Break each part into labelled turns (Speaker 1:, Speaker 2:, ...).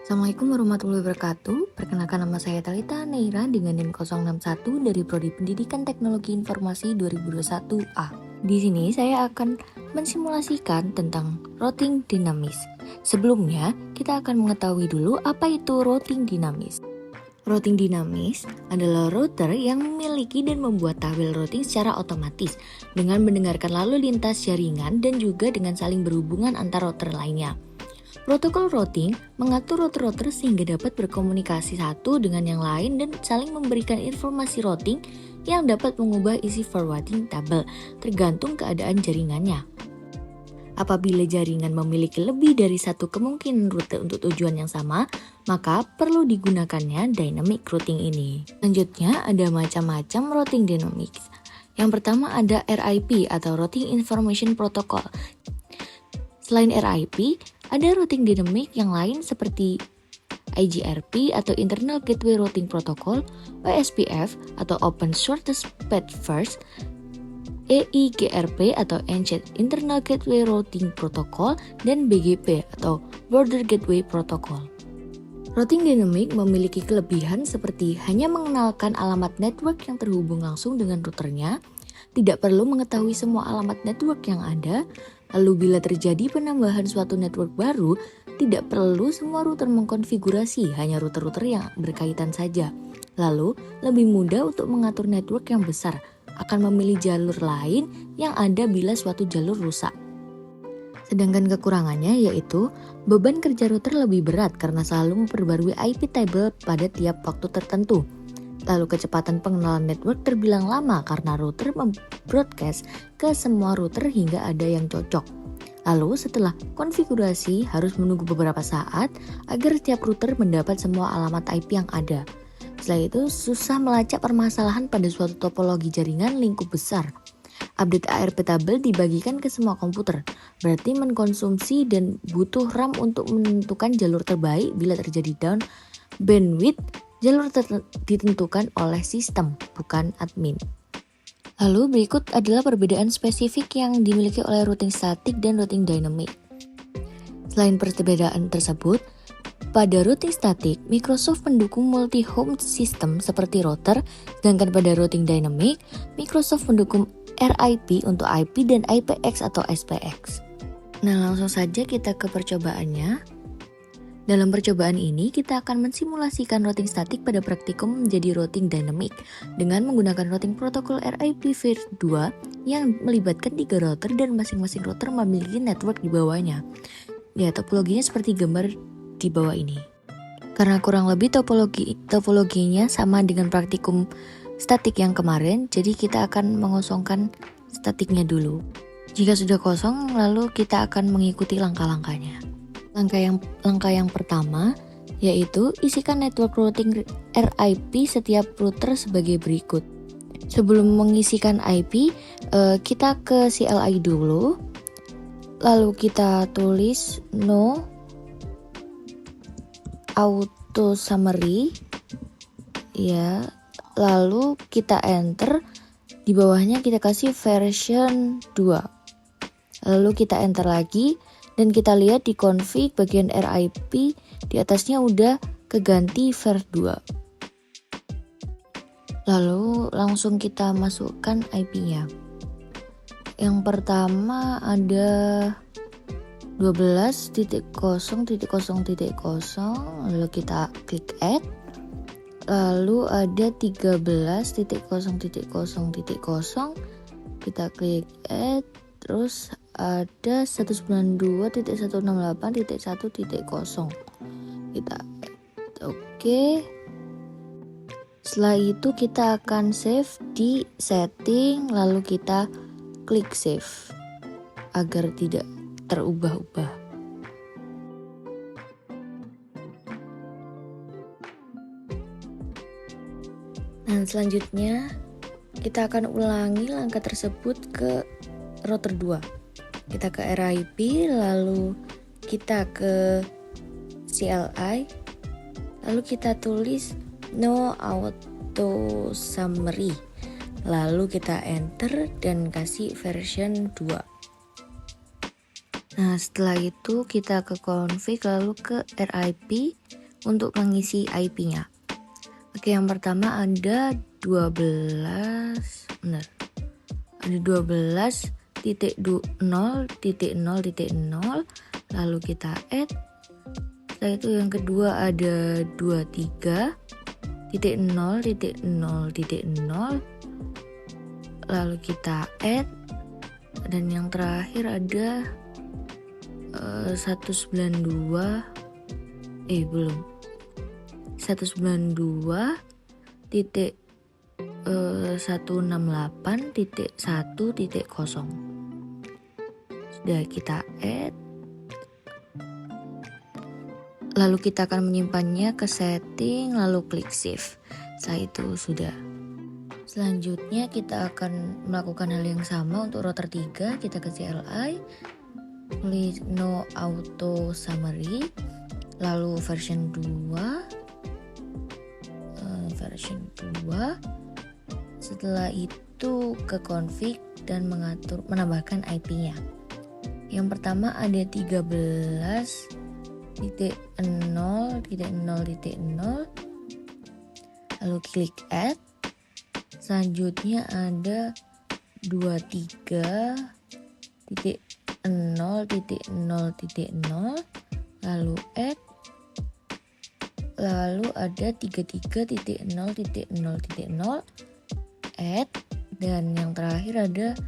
Speaker 1: Assalamualaikum warahmatullahi wabarakatuh. Perkenalkan, nama saya Talita Neira dengan NIM 061 dari Prodi Pendidikan Teknologi Informasi 2021A. Di sini saya akan mensimulasikan tentang routing dinamis. Sebelumnya, kita akan mengetahui dulu apa itu routing dinamis. Routing dinamis adalah router yang memiliki dan membuat tabel routing secara otomatis dengan mendengarkan lalu lintas jaringan dan juga dengan saling berhubungan antar router lainnya. Protokol routing mengatur router-router sehingga dapat berkomunikasi satu dengan yang lain dan saling memberikan informasi routing yang dapat mengubah isi forwarding tabel tergantung keadaan jaringannya. Apabila jaringan memiliki lebih dari satu kemungkinan rute untuk tujuan yang sama, maka perlu digunakannya dynamic routing ini. Selanjutnya ada macam-macam routing dynamics. Yang pertama ada RIP atau Routing Information Protocol. Selain RIP, ada routing dynamic yang lain seperti IGRP atau Internal Gateway Routing Protocol, OSPF atau Open Shortest Path First, EIGRP atau Ancient Internal Gateway Routing Protocol, dan BGP atau Border Gateway Protocol. Routing dynamic memiliki kelebihan seperti hanya mengenalkan alamat network yang terhubung langsung dengan routernya, tidak perlu mengetahui semua alamat network yang ada. Lalu bila terjadi penambahan suatu network baru, tidak perlu semua router mengkonfigurasi, hanya router-router yang berkaitan saja. Lalu, lebih mudah untuk mengatur network yang besar, akan memilih jalur lain yang ada bila suatu jalur rusak. Sedangkan kekurangannya yaitu, beban kerja router lebih berat karena selalu memperbarui IP table pada tiap waktu tertentu. Lalu kecepatan pengenalan network terbilang lama karena router membroadcast ke semua router hingga ada yang cocok. Lalu setelah konfigurasi harus menunggu beberapa saat agar tiap router mendapat semua alamat IP yang ada. Setelah itu susah melacak permasalahan pada suatu topologi jaringan lingkup besar. Update ARP table dibagikan ke semua komputer, berarti mengkonsumsi dan butuh RAM untuk menentukan jalur terbaik bila terjadi down bandwidth. Jalur ditentukan oleh sistem, bukan admin. Lalu berikut adalah perbedaan spesifik yang dimiliki oleh routing statik dan routing dynamic. Selain perbedaan tersebut, pada routing statik, Microsoft mendukung multi-home system seperti router, sedangkan pada routing dynamic, Microsoft mendukung RIP untuk IP dan IPX atau SPX. Nah, langsung saja kita ke percobaannya. Dalam percobaan ini, kita akan mensimulasikan routing statik pada praktikum menjadi routing dynamic dengan menggunakan routing protokol RIP Version 2 yang melibatkan 3 router dan masing-masing router memiliki network di bawahnya. Ya, topologinya seperti gambar di bawah ini. Karena kurang lebih topologinya sama dengan praktikum statik yang kemarin, jadi kita akan mengosongkan statiknya dulu. Jika sudah kosong, lalu kita akan mengikuti langkah-langkahnya. Langkah yang pertama yaitu isikan network routing RIP setiap router sebagai berikut. Sebelum mengisikan IP, kita ke CLI dulu. Lalu kita tulis no auto summary. Ya, lalu kita enter. Di bawahnya kita kasih version 2. Lalu kita enter lagi. Dan kita lihat di config bagian RIP di atasnya udah keganti versi 2. Lalu langsung kita masukkan IP-nya. Yang pertama ada 12.0.0.0, lalu kita klik add. Lalu ada 13.0.0.0, kita klik add. Terus ada 192.168.1.0. Kita oke. Setelah itu kita akan save di setting, lalu kita klik save agar tidak terubah-ubah. Nah, selanjutnya kita akan ulangi langkah tersebut ke router 2. Kita ke RIP, lalu kita ke CLI, lalu kita tulis no auto summary, lalu kita enter dan kasih version 2. Nah, setelah itu kita ke config lalu ke RIP untuk mengisi IP-nya. Oke, yang pertama ada 12, benar. Ada 12.0.0.0, lalu kita add. Setelah itu yang kedua ada 23.0.0.0, lalu kita add. Dan yang terakhir ada 192.168.1.0. Sudah kita add. Lalu kita akan menyimpannya ke setting, lalu klik save. Setelah itu sudah. Selanjutnya kita akan melakukan hal yang sama untuk router 3. Kita ke CLI, pilih no auto summary, lalu version 2. Setelah itu ke config dan menambahkan IP-nya. Yang pertama ada 13.0.0.0, lalu klik add. Selanjutnya ada 23.0.0.0, lalu add. Lalu ada 33.0.0.0, add. Dan yang terakhir ada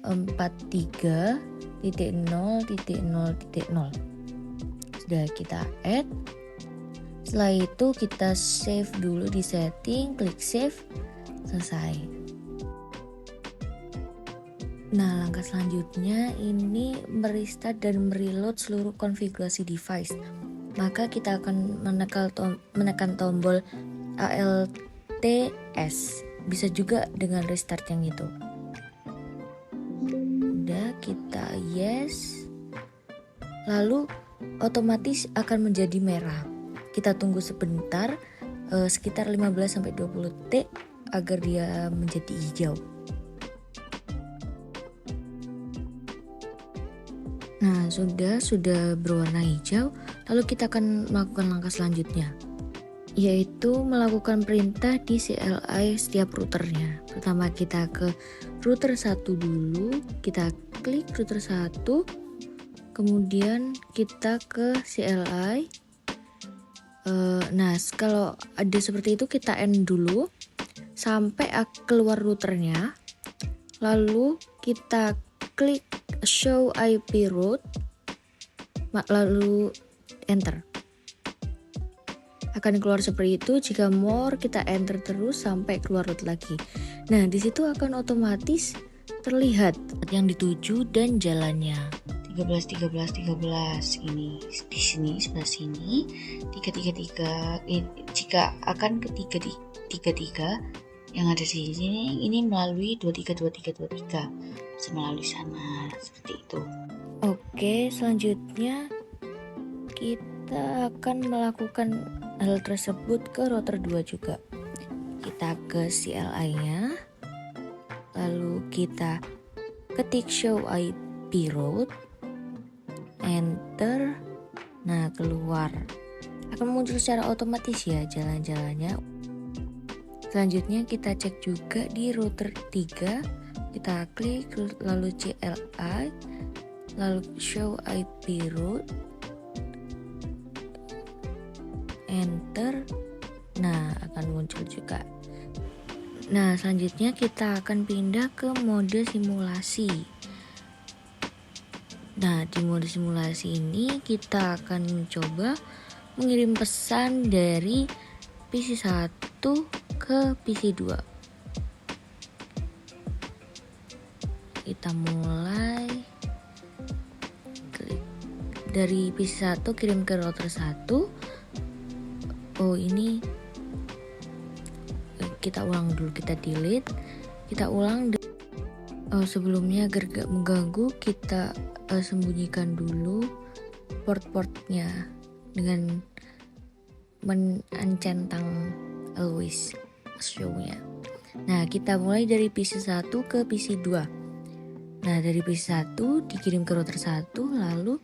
Speaker 1: 43.0.0.0. Sudah kita add. Setelah itu kita save dulu di setting, klik save, selesai. Nah, langkah selanjutnya ini merestart dan mereload seluruh konfigurasi device. Maka kita akan menekan tombol ALTS. Bisa juga dengan restart yang itu. Udah, kita yes. Lalu otomatis akan menjadi merah. Kita tunggu sebentar, sekitar 15-20 detik agar dia menjadi hijau. Nah, sudah berwarna hijau. Lalu kita akan melakukan langkah selanjutnya, yaitu melakukan perintah di CLI setiap routernya. Pertama kita ke router 1 dulu, kita klik router 1, kemudian kita ke CLI. Nah, kalau ada seperti itu kita end dulu sampai keluar routernya, lalu kita klik show IP route, lalu enter. Akan keluar seperti itu. Jika more, kita enter terus sampai keluar route lagi. Nah, di situ akan otomatis terlihat yang dituju dan jalannya. 13 ini di sini sebelah sini 333 jika akan ke 333 yang ada di sini ini melalui 2323 melalui sana seperti itu. Oke, selanjutnya kita akan melakukan hal tersebut ke router 2 juga. Kita ke CLI-nya, lalu kita ketik show IP route, enter. Nah, keluar. Akan muncul secara otomatis ya jalan-jalannya. Selanjutnya kita cek juga di router 3. Kita klik lalu CLI, lalu show IP route, enter. Nah, akan muncul juga. Nah, selanjutnya kita akan pindah ke mode simulasi. Nah, di mode simulasi ini kita akan mencoba mengirim pesan dari PC 1 ke PC 2. Kita mulai klik dari PC 1 kirim ke router 1. Oh, ini kita ulang dulu, kita delete. Kita ulang. Sebelumnya agar gak mengganggu, kita sembunyikan dulu port-portnya dengan mencentang always show-nya. Nah, kita mulai dari PC 1 ke PC 2. Nah, dari PC1 dikirim ke router 1, lalu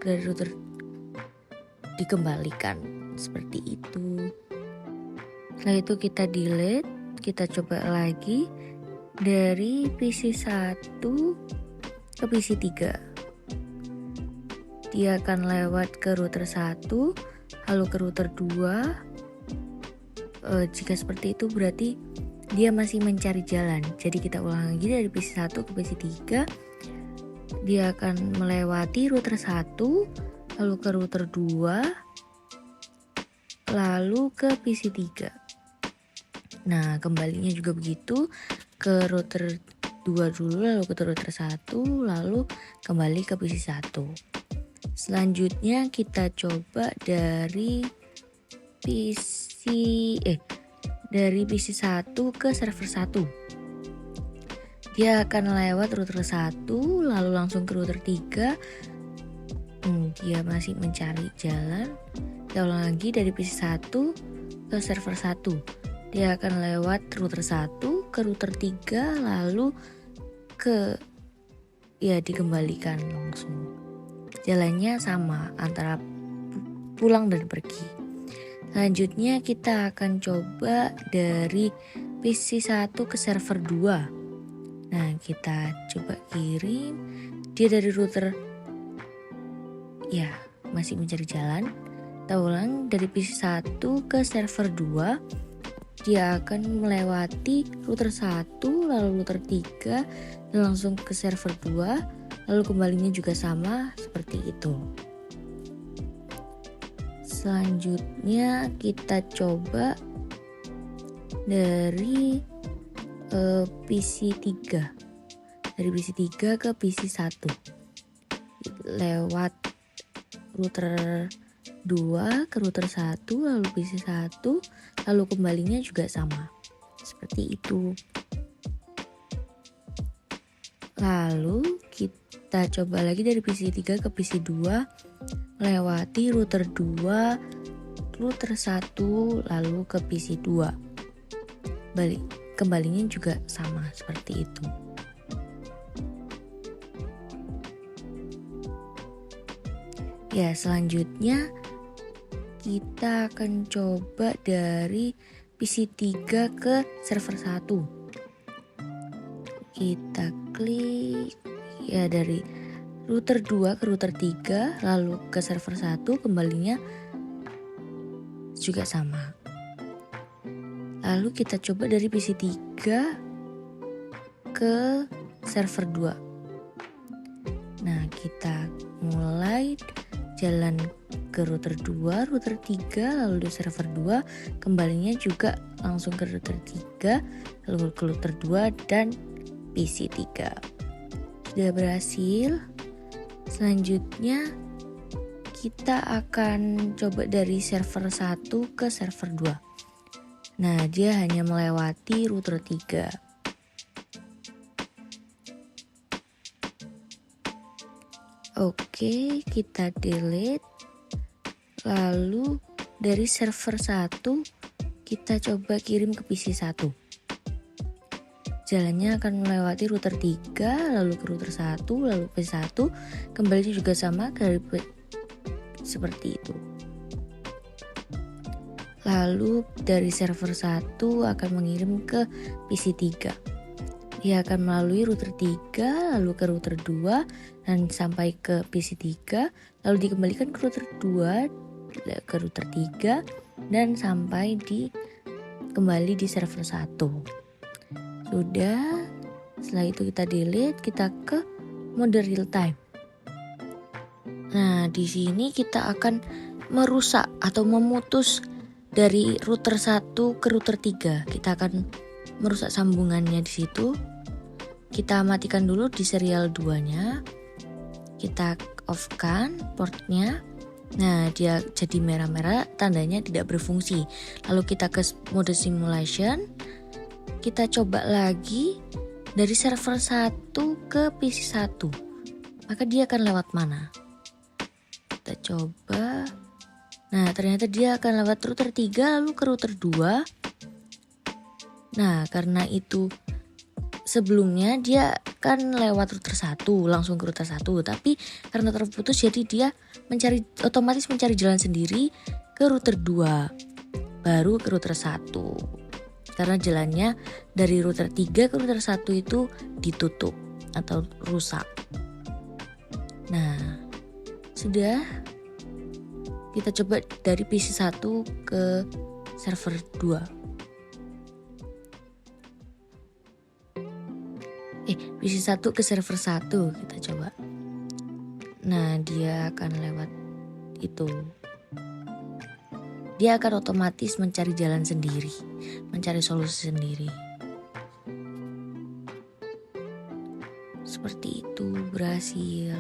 Speaker 1: dari router dikembalikan seperti itu. Setelah itu kita delete, kita coba lagi dari PC1 ke PC3. Dia akan lewat ke router 1, lalu ke router 2. Jika seperti itu berarti dia masih mencari jalan. Jadi kita ulang lagi dari PC1 ke PC3. Dia akan melewati router 1, lalu ke router 2, lalu ke PC3. Nah, kembalinya juga begitu, ke router 2 dulu, lalu ke router 1, lalu kembali ke PC1. Selanjutnya kita coba dari PC1 ke server 1. Dia akan lewat router 1, lalu langsung ke router 3. Dia masih mencari jalan. Kita ulang lagi dari PC1 ke server 1. Dia akan lewat router 1 ke router 3, lalu dikembalikan langsung. Jalannya sama antara pulang dan pergi. Selanjutnya kita akan coba dari PC1 ke server 2. Nah, kita coba kirim. Dia dari router masih mencari jalan. Kita ulang dari PC1 ke server 2. Dia akan melewati router 1, lalu router 3, dan langsung ke server 2. Lalu kembalinya juga sama seperti itu. Selanjutnya kita coba dari PC3. Dari PC3 ke PC1. Lewat router 2 ke router 1, lalu PC1, lalu kembalinya juga sama. Seperti itu. Lalu kita coba lagi dari PC3 ke PC2, melewati router 2, router 1, lalu ke PC2. Kembalinya juga sama seperti itu. Ya, selanjutnya kita akan coba dari PC3 ke server 1. Kita klik dari router 2 ke router 3, lalu ke server 1, kembalinya juga sama. Lalu kita coba dari PC3 ke server 2. Nah, kita mulai jalan ke router 2, router 3, lalu di server 2, kembalinya juga langsung ke router 3, lalu ke router 2 dan PC3. Sudah berhasil. Selanjutnya kita akan coba dari server 1 ke server 2. Nah, dia hanya melewati router 3. Oke, kita delete. Lalu dari server 1 kita coba kirim ke PC1. Jalannya akan melewati router 3, lalu ke router 1, lalu PC1, kembali juga sama seperti itu. Lalu dari server 1 akan mengirim ke PC3. Dia akan melalui router 3, lalu ke router 2, dan sampai ke PC3, lalu dikembalikan ke router 2, ke router 3, dan sampai kembali di server 1. Sudah, setelah itu kita delete, kita ke mode real time. Nah, di sini kita akan merusak atau memutus dari router 1 ke router 3. Kita akan merusak sambungannya di situ. Kita matikan dulu di serial 2-nya. Kita off-kan portnya. Nah, dia jadi merah-merah, tandanya tidak berfungsi. Lalu kita ke mode simulation. Kita coba lagi dari server 1 ke PC1. Maka dia akan lewat mana? Kita coba. Nah, ternyata dia akan lewat router 3 lalu ke router 2. Nah, karena itu sebelumnya dia kan lewat router 1 langsung ke router 1, tapi karena terputus jadi dia otomatis mencari jalan sendiri ke router 2 baru ke router 1 karena jalannya dari router 3 ke router 1 itu ditutup atau rusak. Nah, sudah, kita coba dari PC 1 ke server 2. PC 1 ke server 1 kita coba. Nah, dia akan lewat itu. Dia akan otomatis mencari jalan sendiri, mencari solusi sendiri. Seperti itu, berhasil.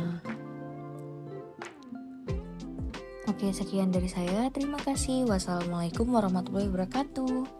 Speaker 1: Oke, sekian dari saya. Terima kasih. Wassalamualaikum warahmatullahi wabarakatuh.